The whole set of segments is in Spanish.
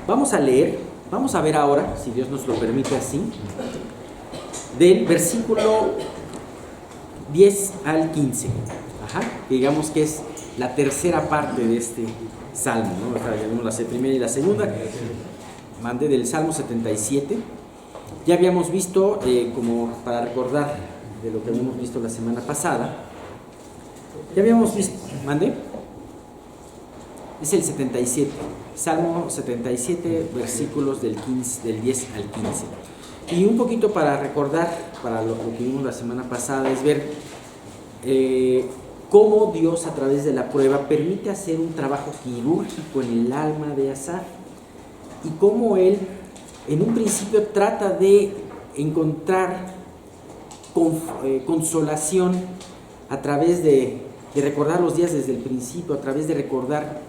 Vamos a ver ahora, si Dios nos lo permite así, del versículo 10 al 15, que digamos que es la tercera parte de este salmo, ¿no? O sea, ya vimos la primera y la segunda, del Salmo 77. Ya habíamos visto, como para recordar de lo que habíamos visto la semana pasada, ya habíamos visto, es el 77, Salmo 77, versículos del 10 al 15. Y un poquito para recordar, para lo que vimos la semana pasada, es ver cómo Dios a través de la prueba permite hacer un trabajo quirúrgico en el alma de Asaf, y cómo él en un principio trata de encontrar consolación a través de recordar los días desde el principio, a través de recordar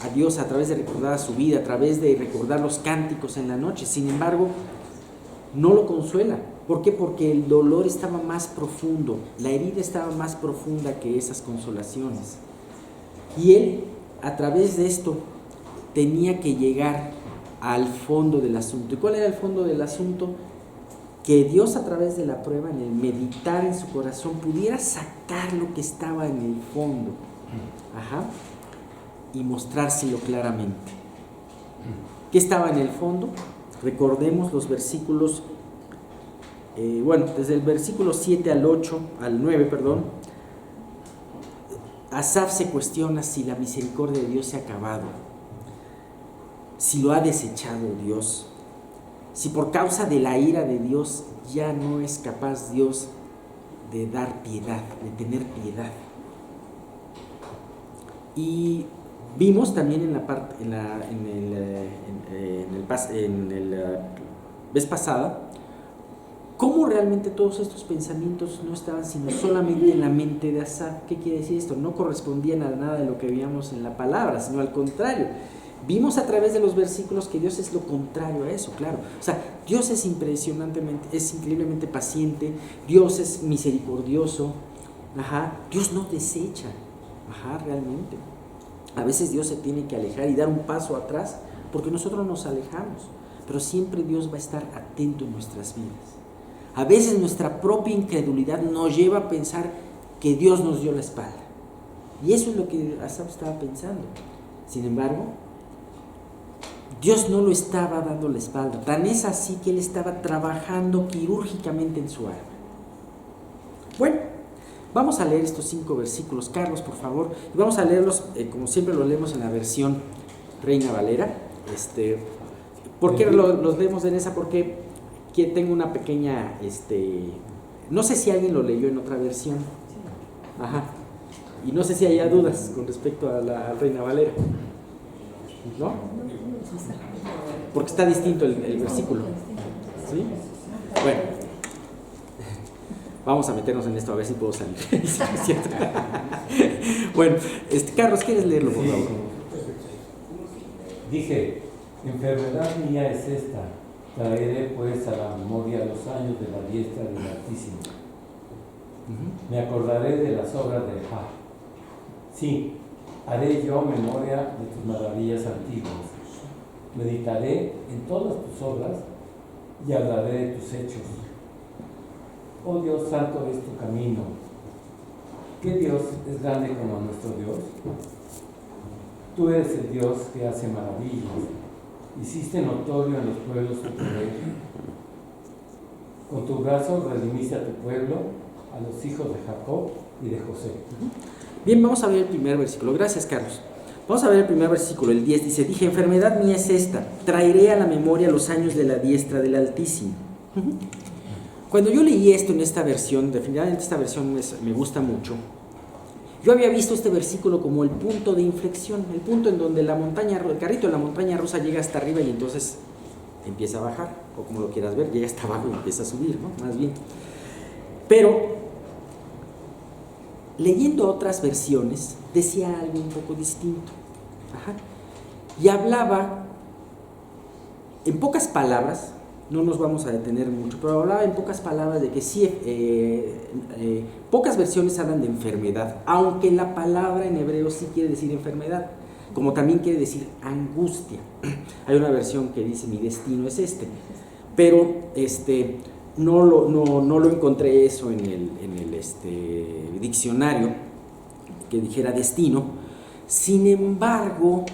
a Dios, a través de recordar a su vida, a través de recordar los cánticos en la noche. Sin embargo, no lo consuela. ¿Por qué? Porque el dolor estaba más profundo, la herida estaba más profunda que esas consolaciones. Y él, a través de esto, tenía que llegar al fondo del asunto. ¿Y cuál era el fondo del asunto? Que Dios, a través de la prueba, en el meditar en su corazón, pudiera sacar lo que estaba en el fondo, y mostrárselo claramente. ¿Qué estaba en el fondo? Recordemos los versículos, desde el versículo 7 al 9, Asaf se cuestiona si la misericordia de Dios se ha acabado, si lo ha desechado Dios, si por causa de la ira de Dios ya no es capaz Dios de dar piedad, de tener piedad. Y vimos también en la vez pasada cómo realmente todos estos pensamientos no estaban sino solamente en la mente de Asaf. ¿Qué quiere decir esto? No correspondían a nada de lo que veíamos en la palabra, sino al contrario. Vimos a través de los versículos que Dios es lo contrario a eso, claro. O sea, Dios es increíblemente paciente, Dios es misericordioso, Dios no desecha, realmente. A veces Dios se tiene que alejar y dar un paso atrás porque nosotros nos alejamos, pero siempre Dios va a estar atento en nuestras vidas. A veces nuestra propia incredulidad nos lleva a pensar que Dios nos dio la espalda. Y eso es lo que Asaf estaba pensando. Sin embargo, Dios no lo estaba dando la espalda. Tan es así que él estaba trabajando quirúrgicamente en su alma. Bueno, vamos a leer estos 5 versículos, Carlos, por favor. Y vamos a leerlos, como siempre lo leemos en la versión Reina Valera. ¿Por qué los leemos en esa? Porque tengo una pequeña, no sé si alguien lo leyó en otra versión. Y no sé si haya dudas con respecto a la Reina Valera, ¿no? Porque está distinto el versículo, ¿sí? Bueno, vamos a meternos en esto a ver si puedo salir. Bueno, Carlos, ¿quieres leerlo, por favor? Dije, enfermedad mía es esta, traeré pues a la memoria los años de la diestra del Altísimo. Me acordaré de las obras de Jah. Sí, haré yo memoria de tus maravillas antiguas. Meditaré en todas tus obras y hablaré de tus hechos. Oh Dios, santo es tu camino. ¿Qué Dios es grande como nuestro Dios? Tú eres el Dios que hace maravillas. Hiciste notorio en los pueblos tu poder. Con tu brazo redimiste a tu pueblo, a los hijos de Jacob y de José. Bien, vamos a ver el primer versículo. Gracias, Carlos. Vamos a ver el primer versículo, el 10. Dice, dije, enfermedad mía es esta, traeré a la memoria los años de la diestra del Altísimo. Cuando yo leí esto en esta versión, definitivamente esta versión me gusta mucho. Yo había visto este versículo como el punto de inflexión, el punto en donde el carrito de la montaña rusa llega hasta arriba y entonces empieza a bajar, o como lo quieras ver, llega hasta abajo y empieza a subir, ¿no? Más bien. Pero leyendo otras versiones, decía algo un poco distinto. Y hablaba, en pocas palabras, no nos vamos a detener mucho, pero hablaba en pocas palabras de que sí, pocas versiones hablan de enfermedad, aunque la palabra en hebreo sí quiere decir enfermedad, como también quiere decir angustia. Hay una versión que dice mi destino es este, pero no lo encontré eso en el diccionario que dijera destino. Sin embargo,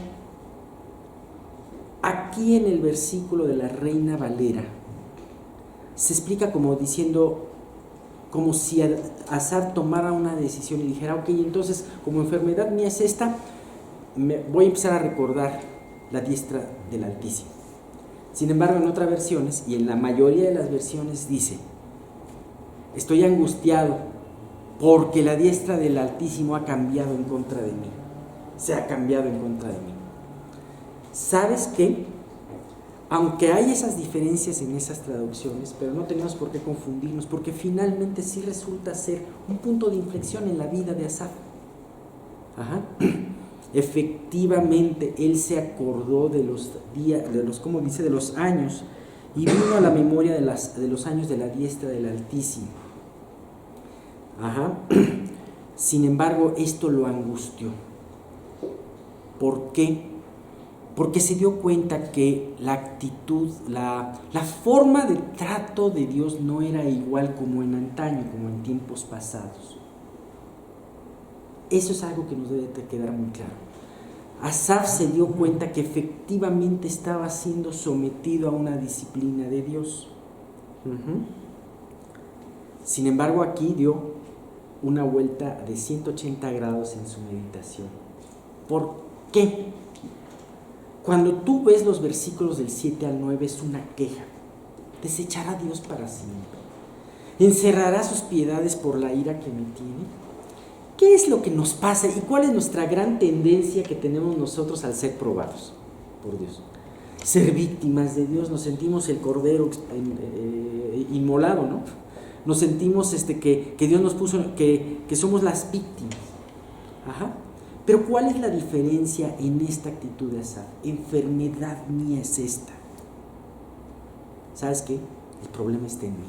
aquí en el versículo de la Reina Valera se explica como diciendo, como si Asaf tomara una decisión y dijera, ok, entonces como enfermedad mía es esta, voy a empezar a recordar la diestra del Altísimo. Sin embargo, en otras versiones, y en la mayoría de las versiones dice, estoy angustiado porque la diestra del Altísimo ha cambiado en contra de mí, se ha cambiado en contra de mí. ¿Sabes qué? Aunque hay esas diferencias en esas traducciones, pero no tenemos por qué confundirnos, porque finalmente sí resulta ser un punto de inflexión en la vida de Asaf. Efectivamente, él se acordó de los días, como dice, de los años, y vino a la memoria de los años de la diestra del Altísimo. Sin embargo, esto lo angustió. ¿Por qué? Porque se dio cuenta que la actitud, la forma de trato de Dios no era igual como en antaño, como en tiempos pasados. Eso es algo que nos debe quedar muy claro. Asaf se dio cuenta que efectivamente estaba siendo sometido a una disciplina de Dios. Sin embargo, aquí dio una vuelta de 180 grados en su meditación. ¿Por qué? Cuando tú ves los versículos del 7 al 9 es una queja. ¿Desechará Dios para siempre? ¿Encerrará sus piedades por la ira que me tiene? ¿Qué es lo que nos pasa y cuál es nuestra gran tendencia que tenemos nosotros al ser probados por Dios? Ser víctimas de Dios, nos sentimos el cordero inmolado, ¿no? Nos sentimos que Dios nos puso, que somos las víctimas. Pero ¿cuál es la diferencia en esta actitud de Asaf? Enfermedad mía es esta. ¿Sabes qué? El problema está en mí.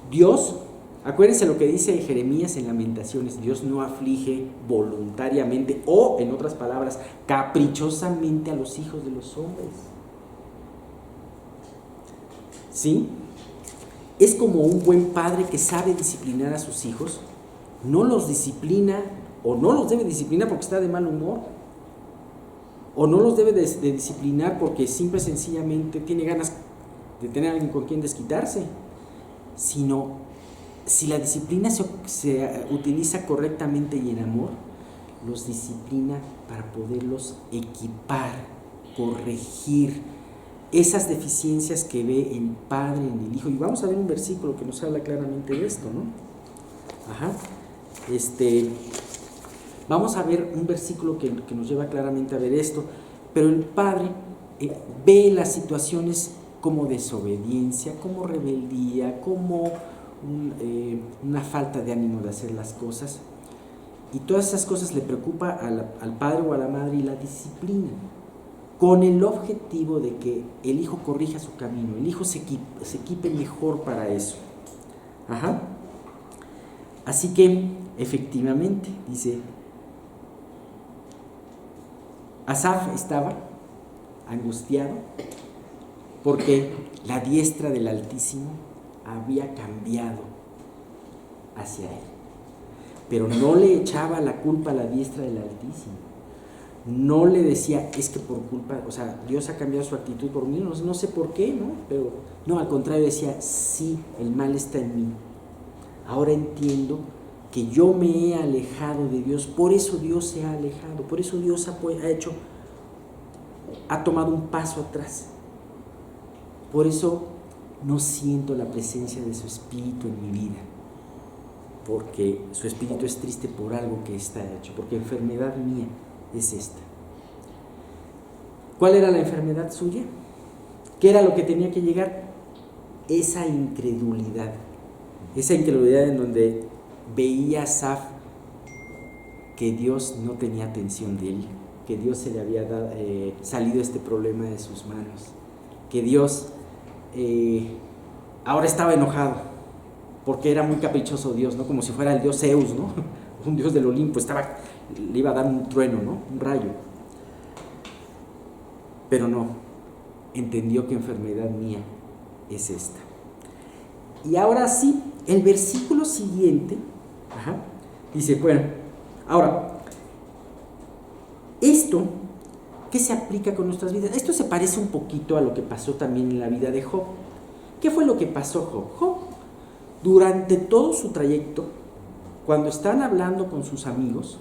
Dios, acuérdense lo que dice Jeremías en Lamentaciones, Dios no aflige voluntariamente o, en otras palabras, caprichosamente a los hijos de los hombres. ¿Sí? Es como un buen padre que sabe disciplinar a sus hijos, no los disciplina o no los debe disciplinar porque está de mal humor, o no los debe de disciplinar porque simple y sencillamente tiene ganas de tener a alguien con quien desquitarse, sino si la disciplina se utiliza correctamente y en amor, los disciplina para poderlos equipar, corregir esas deficiencias que ve el Padre en el Hijo. Y vamos a ver un versículo que nos habla claramente de esto, ¿no? Vamos a ver un versículo que nos lleva claramente a ver esto, pero el Padre ve las situaciones como desobediencia, como rebeldía, como una falta de ánimo de hacer las cosas, y todas esas cosas le preocupa al padre o a la madre y la disciplina, con el objetivo de que el hijo corrija su camino, el hijo se equipe mejor para eso. Así que, efectivamente, dice, Asaf estaba angustiado porque la diestra del Altísimo había cambiado hacia él. Pero no le echaba la culpa a la diestra del Altísimo. No le decía, es que por culpa, o sea, Dios ha cambiado su actitud por mí, no sé por qué, ¿no? Pero no, al contrario, decía, sí, el mal está en mí. Ahora entiendo que yo me he alejado de Dios, por eso Dios se ha alejado, por eso Dios ha tomado un paso atrás. Por eso no siento la presencia de su Espíritu en mi vida, porque su Espíritu es triste por algo que está hecho, porque enfermedad mía es esta. ¿Cuál era la enfermedad suya? ¿Qué era lo que tenía que llegar? Esa incredulidad en donde veía a Asaf que Dios no tenía atención de él, que Dios se le había salido este problema de sus manos, que Dios ahora estaba enojado porque era muy caprichoso Dios, ¿no? Como si fuera el dios Zeus, ¿no? Un dios del Olimpo, le iba a dar un trueno, ¿no? Un rayo. pero no, entendió que enfermedad mía es esta. Y ahora sí, el versículo siguiente, dice, bueno, ahora, esto, ¿qué se aplica con nuestras vidas? Esto se parece un poquito a lo que pasó también en la vida de Job. ¿Qué fue lo que pasó Job? Job, durante todo su trayecto, cuando están hablando con sus amigos,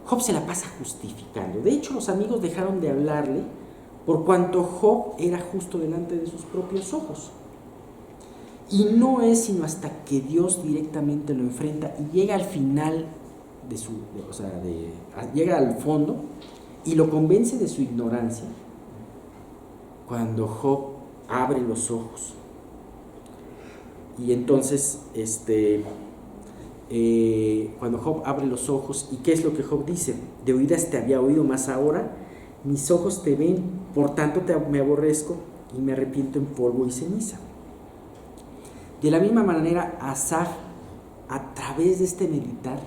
Job se la pasa justificando. De hecho, los amigos dejaron de hablarle por cuanto Job era justo delante de sus propios ojos. Y no es sino hasta que Dios directamente lo enfrenta y llega al final llega al fondo y lo convence de su ignorancia, cuando Job abre los ojos. Y entonces, cuando Job abre los ojos, ¿y qué es lo que Job dice? De oídas te había oído, mas ahora mis ojos te ven, por tanto me aborrezco y me arrepiento en polvo y ceniza. De la misma manera, Asaf, a través de este meditar,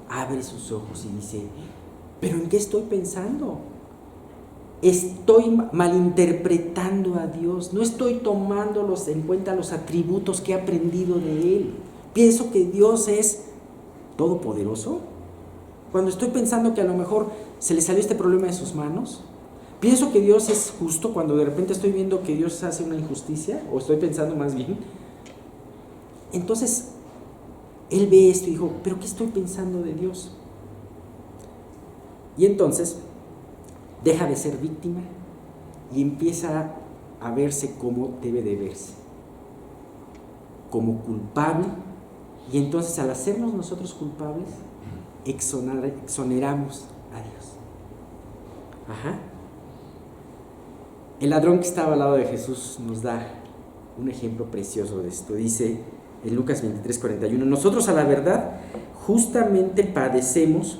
abre sus ojos y dice, ¿pero en qué estoy pensando? Estoy malinterpretando a Dios, no estoy tomando en cuenta los atributos que he aprendido de Él. Pienso que Dios es todopoderoso, cuando estoy pensando que a lo mejor se le salió este problema de sus manos. Pienso que Dios es justo, cuando de repente estoy viendo que Dios hace una injusticia, o estoy pensando más bien. Entonces, él ve esto y dijo, ¿pero qué estoy pensando de Dios? Y entonces, deja de ser víctima y empieza a verse como debe de verse, como culpable. Y entonces, al hacernos nosotros culpables, exoneramos a Dios. El ladrón que estaba al lado de Jesús nos da un ejemplo precioso de esto. Dice en Lucas 23:41, nosotros a la verdad justamente padecemos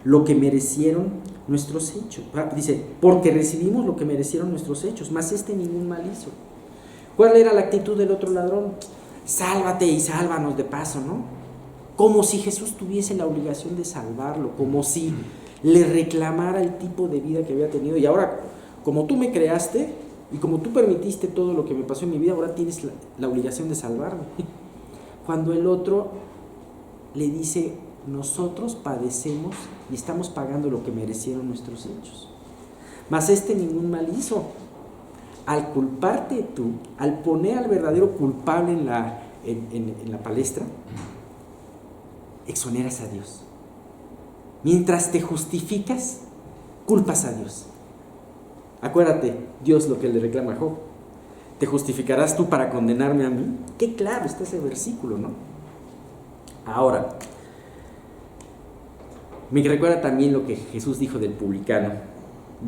lo que merecieron nuestros hechos. Dice, porque recibimos lo que merecieron nuestros hechos, mas ningún mal hizo. ¿Cuál era la actitud del otro ladrón? Sálvate y sálvanos de paso, ¿no? Como si Jesús tuviese la obligación de salvarlo, como si le reclamara el tipo de vida que había tenido. Y ahora, como tú me creaste y como tú permitiste todo lo que me pasó en mi vida, ahora tienes la obligación de salvarme. Cuando el otro le dice, nosotros padecemos y estamos pagando lo que merecieron nuestros hechos, mas ningún mal hizo. Al culparte tú, al poner al verdadero culpable en la palestra, exoneras a Dios. Mientras te justificas, culpas a Dios. Acuérdate, Dios lo que le reclama a Job. ¿Te justificarás tú para condenarme a mí? Qué claro está ese versículo, ¿no? Ahora, me recuerda también lo que Jesús dijo del publicano,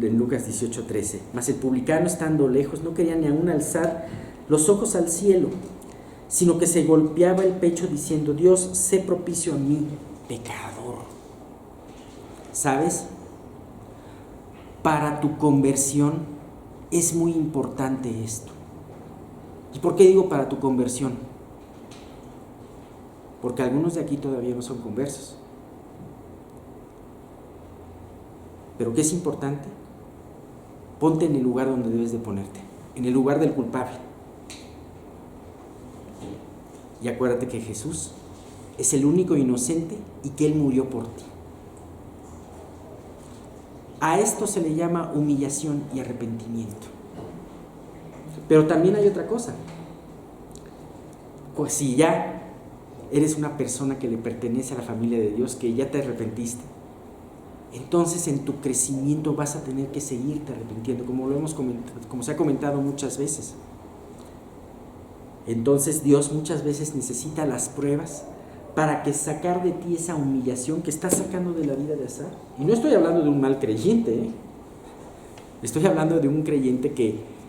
en Lucas 18:13. Mas el publicano, estando lejos, no quería ni aún alzar los ojos al cielo, sino que se golpeaba el pecho diciendo, Dios, sé propicio a mí, pecador. ¿Sabes? Para tu conversión es muy importante esto. ¿Y por qué digo para tu conversión? Porque algunos de aquí todavía no son conversos. ¿Pero qué es importante? Ponte en el lugar donde debes de ponerte, en el lugar del culpable. Y acuérdate que Jesús es el único inocente y que Él murió por ti. A esto se le llama humillación y arrepentimiento. Pero también hay otra cosa. Pues si ya eres una persona que le pertenece a la familia de Dios, que ya te arrepentiste, entonces en tu crecimiento vas a tener que seguirte arrepintiendo, como se ha comentado muchas veces. Entonces Dios muchas veces necesita las pruebas para que sacar de ti esa humillación que estás sacando de la vida de Asaf. Y no estoy hablando de un mal creyente, estoy hablando de un creyente que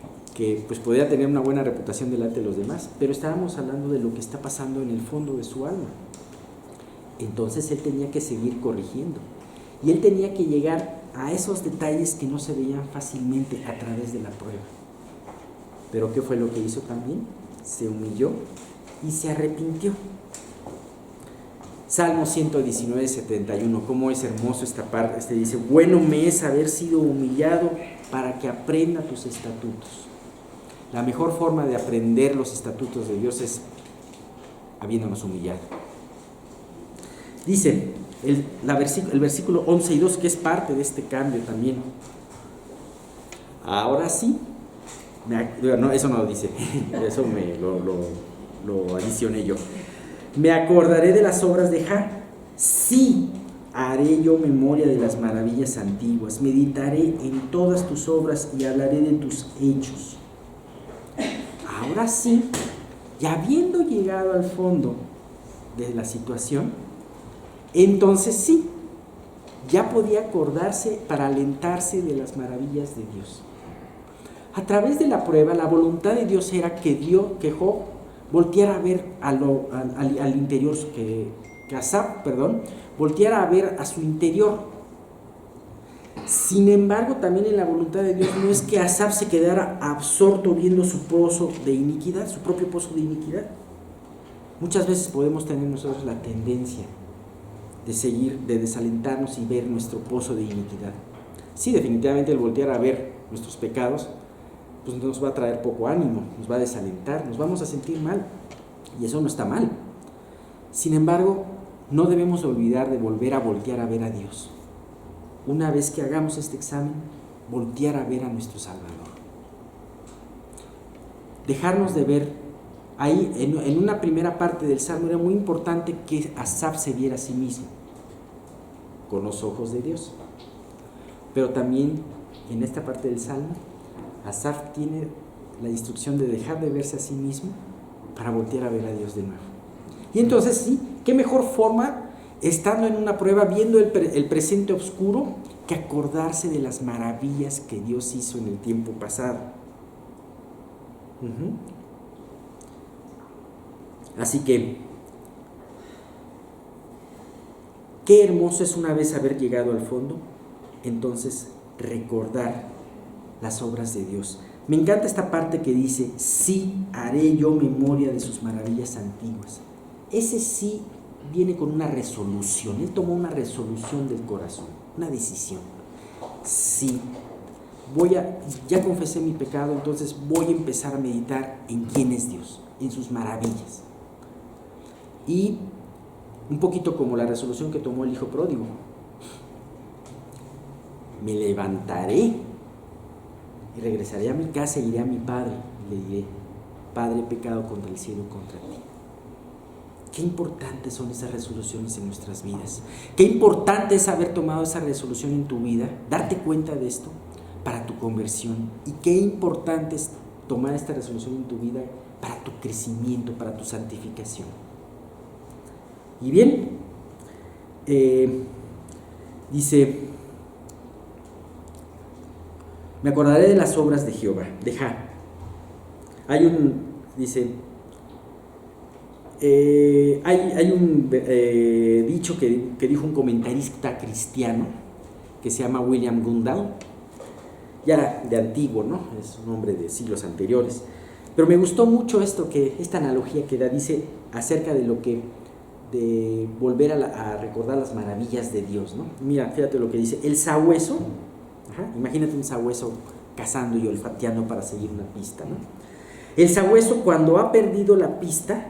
pues podría tener una buena reputación delante de los demás, pero estábamos hablando de lo que está pasando en el fondo de su alma. Entonces él tenía que seguir corrigiendo y él tenía que llegar a esos detalles que no se veían fácilmente a través de la prueba. Pero ¿qué fue lo que hizo también? Se humilló y se arrepintió. Salmo 119:71, cómo es hermoso esta parte. Dice, bueno me es haber sido humillado para que aprenda tus estatutos. La mejor forma de aprender los estatutos de Dios es habiéndonos humillado. Dice el versículo 11 y 2, que es parte de este cambio también. Ahora sí, no, eso no lo dice, eso lo adicioné yo. Me acordaré de las obras de Jah, sí haré yo memoria de las maravillas antiguas, meditaré en todas tus obras y hablaré de tus hechos. Ahora sí, y habiendo llegado al fondo de la situación, entonces sí, ya podía acordarse para alentarse de las maravillas de Dios. A través de la prueba, la voluntad de Dios era que Job volteara a ver al interior, que Asaf, volteara a ver a su interior. Sin embargo, también en la voluntad de Dios no es que Asaf se quedara absorto viendo su pozo de iniquidad, su propio pozo de iniquidad. Muchas veces podemos tener nosotros la tendencia de desalentarnos y ver nuestro pozo de iniquidad. Sí, definitivamente el voltear a ver nuestros pecados pues nos va a traer poco ánimo, nos va a desalentar, nos vamos a sentir mal, y eso no está mal. Sin embargo, no debemos olvidar de volver a voltear a ver a Dios. Una vez que hagamos este examen, voltear a ver a nuestro Salvador. Dejarnos de ver. Ahí, en una primera parte del Salmo, era muy importante que Asaf se viera a sí mismo con los ojos de Dios. Pero también, en esta parte del Salmo, Asaf tiene la instrucción de dejar de verse a sí mismo para voltear a ver a Dios de nuevo. Y entonces, sí, qué mejor forma, estando en una prueba, viendo el presente oscuro, que acordarse de las maravillas que Dios hizo en el tiempo pasado. Así que, qué hermoso es, una vez haber llegado al fondo, entonces recordar las obras de Dios. Me encanta esta parte que dice, sí haré yo memoria de sus maravillas antiguas. Ese sí viene con una resolución. Él tomó una resolución del corazón, una decisión. Sí, ya confesé mi pecado, entonces voy a empezar a meditar en quién es Dios, en sus maravillas. Y un poquito como la resolución que tomó el hijo pródigo. Me levantaré y regresaré a mi casa y iré a mi padre y le diré, Padre, he pecado contra el cielo y contra ti. Qué importantes son esas resoluciones en nuestras vidas. Qué importante es haber tomado esa resolución en tu vida, darte cuenta de esto para tu conversión. Y qué importante es tomar esta resolución en tu vida para tu crecimiento, para tu santificación. Y bien, dice, me acordaré de las obras de Jehová, de Jah. Hay un dicho que dijo un comentarista cristiano que se llama William Gundall, ya de antiguo, ¿no? Es un hombre de siglos anteriores, pero me gustó mucho esta analogía que da, dice acerca de volver a recordar las maravillas de Dios, ¿no? Mira, fíjate lo que dice, el sabueso, imagínate un sabueso cazando y olfateando para seguir una pista, ¿no? El sabueso, cuando ha perdido la pista,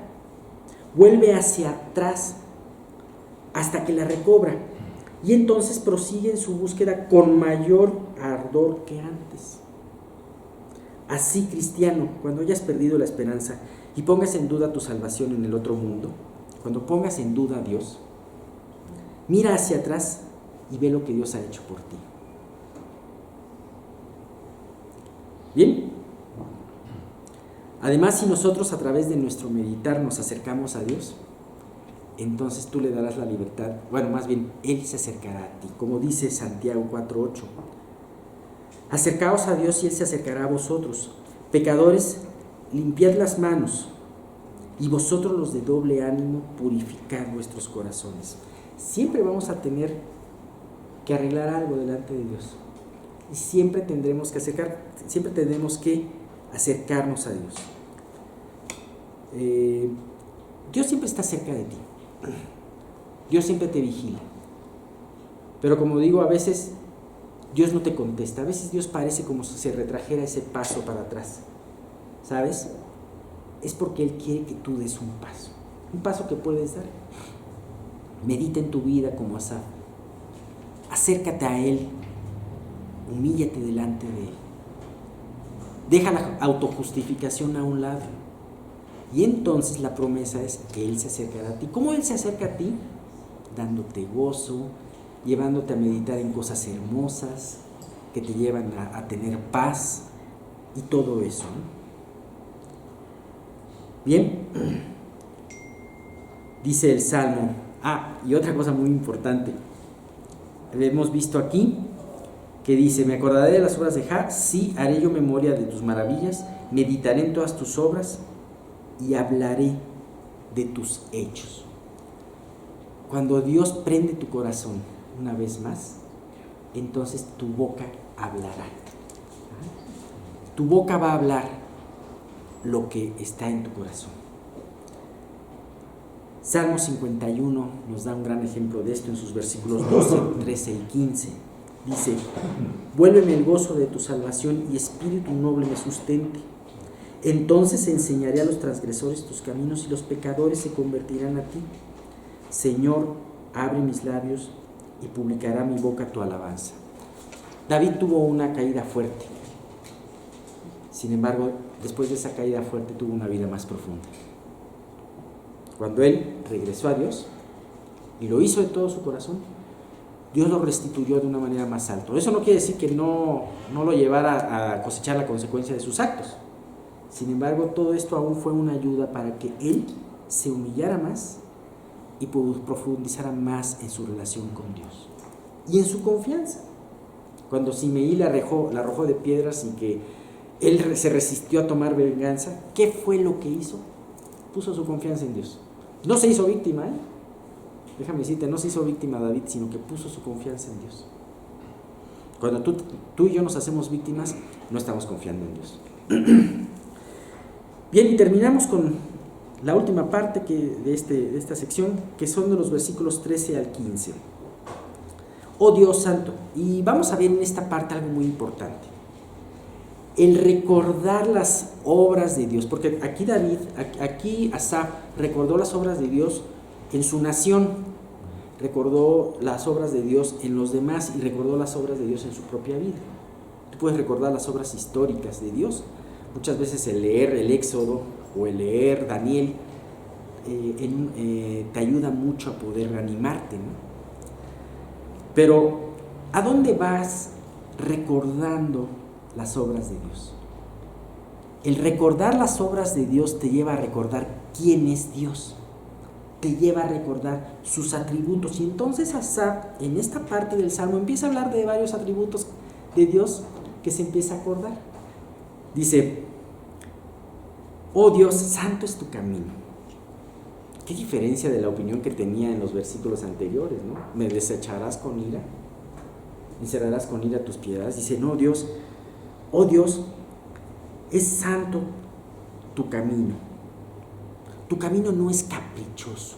vuelve hacia atrás hasta que la recobra y entonces prosigue en su búsqueda con mayor ardor que antes. Así, cristiano, cuando hayas perdido la esperanza y pongas en duda tu salvación en el otro mundo, cuando pongas en duda a Dios, mira hacia atrás y ve lo que Dios ha hecho por ti. Bien. Además, si nosotros a través de nuestro meditar nos acercamos a Dios, entonces tú le darás la libertad, más bien Él se acercará a ti, como dice Santiago 4:8. Acercaos a Dios y Él se acercará a vosotros. Pecadores, limpiad las manos, y vosotros los de doble ánimo, purificad vuestros corazones. Siempre vamos a tener que arreglar algo delante de Dios. Y siempre tendremos que acercarnos a Dios. Dios siempre está cerca de ti. Dios siempre te vigila. Pero como digo, a veces Dios no te contesta. A veces Dios parece como si se retrajera ese paso para atrás, ¿sabes? Es porque Él quiere que tú des un paso que puedes dar. Medita en tu vida como Asaf. Acércate a Él, humíllate delante de Él. Deja la autojustificación a un lado. Y entonces la promesa es que Él se acercará a ti. ¿Cómo Él se acerca a ti? Dándote gozo, llevándote a meditar en cosas hermosas que te llevan a tener paz y todo eso, ¿no? Bien, dice el Salmo. Y otra cosa muy importante. Hemos visto aquí que dice: me acordaré de las obras de Jah, sí, haré yo memoria de tus maravillas, meditaré en todas tus obras y hablaré de tus hechos. Cuando Dios prende tu corazón una vez más, entonces tu boca hablará. Tu boca va a hablar lo que está en tu corazón. Salmo 51 nos da un gran ejemplo de esto en sus versículos 12, 13 y 15. Dice: vuélveme el gozo de tu salvación y espíritu noble me sustente. Entonces enseñaré a los transgresores tus caminos y los pecadores se convertirán a ti. Señor, abre mis labios y publicará mi boca tu alabanza. David tuvo una caída fuerte. Sin embargo, después de esa caída fuerte tuvo una vida más profunda. Cuando él regresó a Dios y lo hizo de todo su corazón, Dios lo restituyó de una manera más alta. Eso no quiere decir que no lo llevara a cosechar la consecuencia de sus actos. Sin embargo, todo esto aún fue una ayuda para que él se humillara más y profundizara más en su relación con Dios y en su confianza. Cuando Simeí la arrojó de piedras y que él se resistió a tomar venganza, ¿qué fue lo que hizo? Puso su confianza en Dios. No se hizo víctima, déjame decirte, no se hizo víctima David, sino que puso su confianza en Dios. Cuando tú y yo nos hacemos víctimas, no estamos confiando en Dios. Bien, y terminamos con la última parte de esta sección, que son de los versículos 13 al 15. Oh Dios santo. Y vamos a ver en esta parte algo muy importante. El recordar las obras de Dios, porque aquí Asaf recordó las obras de Dios en su nación, recordó las obras de Dios en los demás y recordó las obras de Dios en su propia vida. Tú puedes recordar las obras históricas de Dios. Muchas veces el leer el Éxodo o el leer Daniel te ayuda mucho a poder reanimarte, ¿no? Pero ¿a dónde vas recordando las obras de Dios? El recordar las obras de Dios te lleva a recordar quién es Dios, te lleva a recordar sus atributos. Y entonces Asaf, en esta parte del Salmo, empieza a hablar de varios atributos de Dios que se empieza a acordar. Dice: oh Dios, santo es tu camino. Qué diferencia de la opinión que tenía en los versículos anteriores, ¿no? ¿Me desecharás con ira? ¿Encerrarás con ira tus piedras? Dice: no, Dios, oh Dios, es santo tu camino. Tu camino no es caprichoso.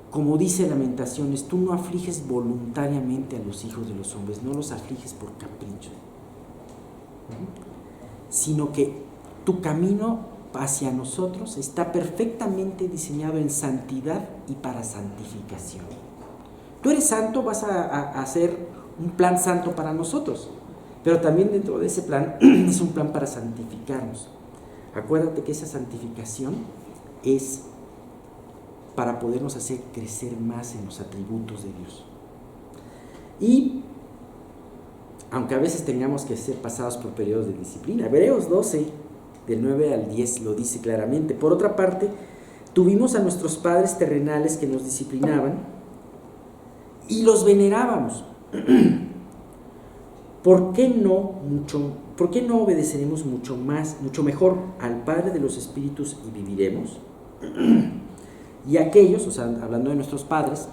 Como dice Lamentaciones, tú no afliges voluntariamente a los hijos de los hombres, no los afliges por capricho, sino que tu camino hacia nosotros está perfectamente diseñado en santidad y para santificación. Tú eres santo, vas a hacer un plan santo para nosotros, pero también dentro de ese plan es un plan para santificarnos. Acuérdate que esa santificación es para podernos hacer crecer más en los atributos de Dios. Y aunque a veces tengamos que ser pasados por periodos de disciplina, Hebreos 12, del 9 al 10 lo dice claramente. Por otra parte, tuvimos a nuestros padres terrenales que nos disciplinaban y los venerábamos. ¿Por qué no obedeceremos mucho mejor al Padre de los Espíritus y viviremos? Y aquellos, o sea, hablando de nuestros padres,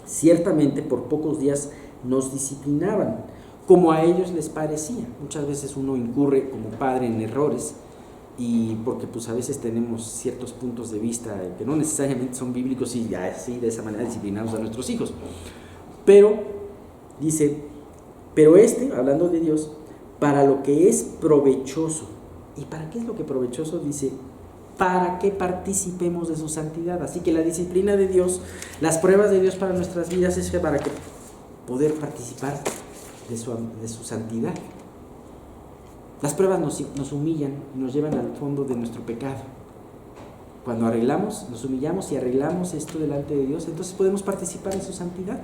ciertamente por pocos días nos disciplinaban, como a ellos les parecía. Muchas veces uno incurre como padre en errores, y porque pues a veces tenemos ciertos puntos de vista que no necesariamente son bíblicos y así de esa manera disciplinamos a nuestros hijos. Pero Dice, pero hablando de Dios, para lo que es provechoso. ¿Y para qué es lo que provechoso? Dice, para que participemos de su santidad. Así que la disciplina de Dios, las pruebas de Dios para nuestras vidas es para que poder participar de su santidad. Las pruebas nos humillan y nos llevan al fondo de nuestro pecado. Cuando nos humillamos y arreglamos esto delante de Dios, entonces podemos participar en su santidad.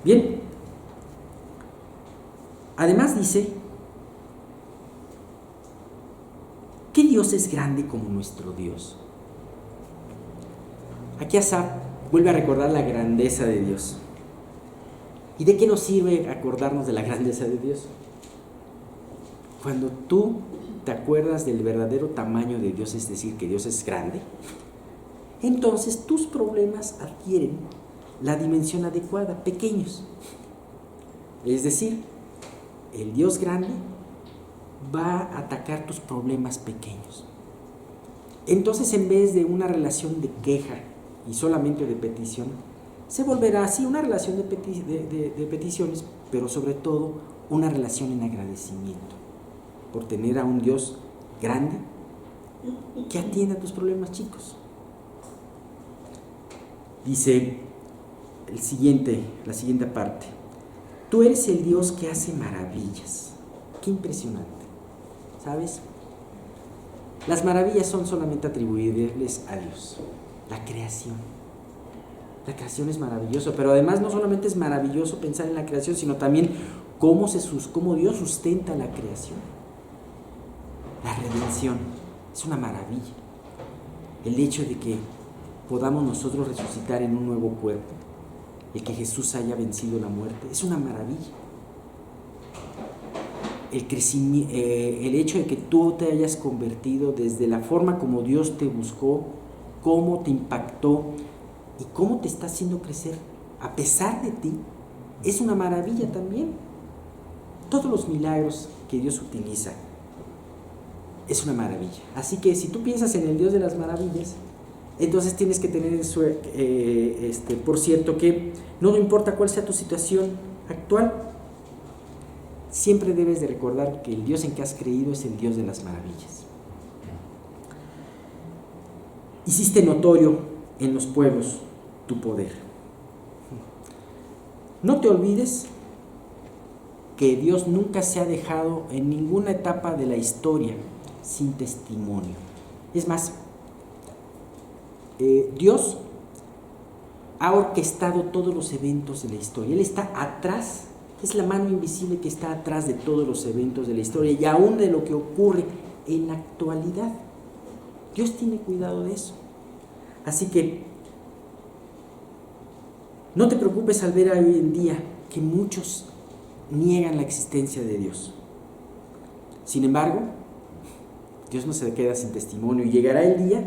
Bien, además dice, ¿qué Dios es grande como nuestro Dios? Aquí Asaf vuelve a recordar la grandeza de Dios. ¿Y de qué nos sirve acordarnos de la grandeza de Dios? Cuando tú te acuerdas del verdadero tamaño de Dios, es decir, que Dios es grande, entonces tus problemas adquieren la dimensión adecuada, pequeños. Es decir, el Dios grande va a atacar tus problemas pequeños. Entonces, en vez de una relación de queja y solamente de petición, se volverá así una relación de peticiones, pero sobre todo una relación en agradecimiento por tener a un Dios grande que atienda a tus problemas chicos. Dice la siguiente parte, tú eres el Dios que hace maravillas. Qué impresionante, ¿sabes? Las maravillas son solamente atribuibles a Dios. La creación es maravillosa, pero además no solamente es maravilloso pensar en la creación, sino también cómo Dios sustenta la creación. La redención es una maravilla. El hecho de que podamos nosotros resucitar en un nuevo cuerpo, el que Jesús haya vencido la muerte, es una maravilla. El hecho de que tú te hayas convertido desde la forma como Dios te buscó, cómo te impactó y cómo te está haciendo crecer a pesar de ti, es una maravilla también. Todos los milagros que Dios utiliza es una maravilla. Así que si tú piensas en el Dios de las maravillas, entonces tienes que tener por cierto que no importa cuál sea tu situación actual, siempre debes de recordar que el Dios en que has creído es el Dios de las maravillas. Hiciste notorio en los pueblos tu poder. No te olvides que Dios nunca se ha dejado en ninguna etapa de la historia sin testimonio. Es más, Dios ha orquestado todos los eventos de la historia. Él está atrás, es la mano invisible que está atrás de todos los eventos de la historia y aún de lo que ocurre en la actualidad. Dios tiene cuidado de eso. Así que no te preocupes al ver hoy en día que muchos niegan la existencia de Dios. Sin embargo, Dios no se queda sin testimonio y llegará el día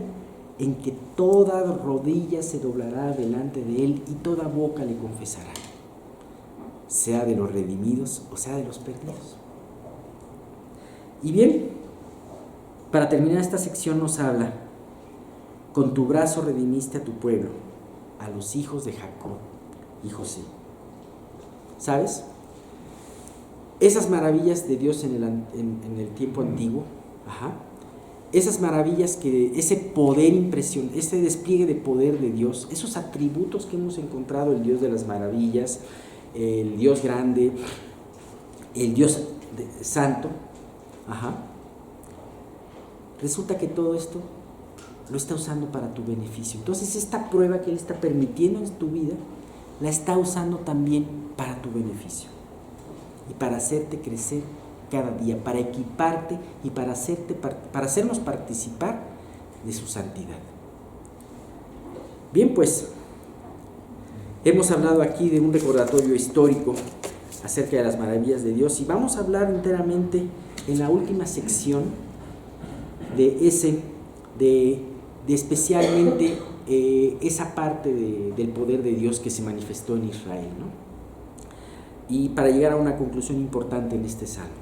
en que toda rodilla se doblará delante de Él y toda boca le confesará, sea de los redimidos o sea de los perdidos. Y bien, para terminar esta sección nos habla, con tu brazo redimiste a tu pueblo, a los hijos de Jacob y José. ¿Sabes? Esas maravillas de Dios en el tiempo antiguo, esas maravillas, ese poder impresionante, ese despliegue de poder de Dios, esos atributos que hemos encontrado, el Dios de las maravillas, el Dios grande, el Dios santo, resulta que todo esto lo está usando para tu beneficio. Entonces esta prueba que Él está permitiendo en tu vida, la está usando también para tu beneficio y para hacerte crecer cada día, para equiparte y para hacernos participar de su santidad. Bien, pues hemos hablado aquí de un recordatorio histórico acerca de las maravillas de Dios y vamos a hablar enteramente en la última sección de especialmente esa parte del poder de Dios que se manifestó en Israel, ¿no? Y para llegar a una conclusión importante en este salmo.